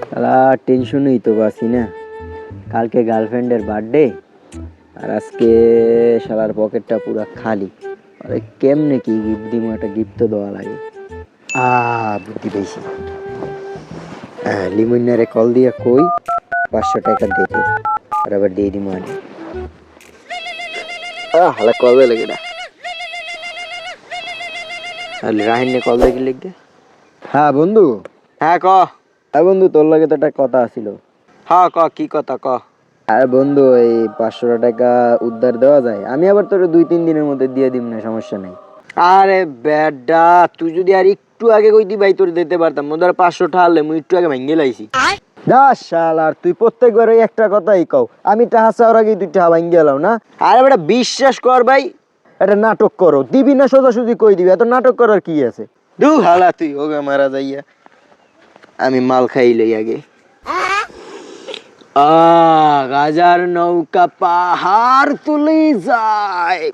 শালা টেনশনই তো বাসি না। কালকে গার্লফ্রেন্ডের বার্থডে, আর আজকে শালার পকেটটা পুরো খালি। আরে কেমনে কি গিফট দিব, একটা গিফট তো দেওয়া লাগে। বুদ্ধি পেয়েছি। লিমুনারে কল দিয়া কই 500 টাকা দিতে, আর আবার দিয়ে দিব। হালা কল দিয়ে লেগে না, রাহিনে কল দেখি লিখবে। হ্যাঁ বন্ধু। হ্যাঁ ক। হ্যাঁ বন্ধু, তোর লাগে তো একটা কথা আছিল। হ্যাঁ ক, কি কথা ক। আরে বন্ধু, এই 500 টাকা উদ্ধার দেওয়া যায়? আমি আবার তোর 2-3 দিনের মধ্যে দিয়ে দিব, না সমস্যা নেই। আরে বেডা, তুই যদি আর একটু আগে কইতি ভাই তোর দিতে পারতাম। মোদের 500 টাকা হলে মুই একটু আগে ভাঙ্গে লাইছি। দাস শালার, তুই প্রত্যেকবার ওই একটা কথাই কও, আমি টাকা চাওয়ার আগে তুই টাকা ভাঙ্গে গেলাম না। আরে বেটা বিশ্বাস কর ভাই, এটা নাটক করো, দিবি না সোজাসুজি কই দিবি, এত নাটক করার কি আছে? দু হালা তুই ওগা মারা যাইয়া, আমি মাল খাই লই আগে। গাজার নৌকা পাহাড় তুলে যায়।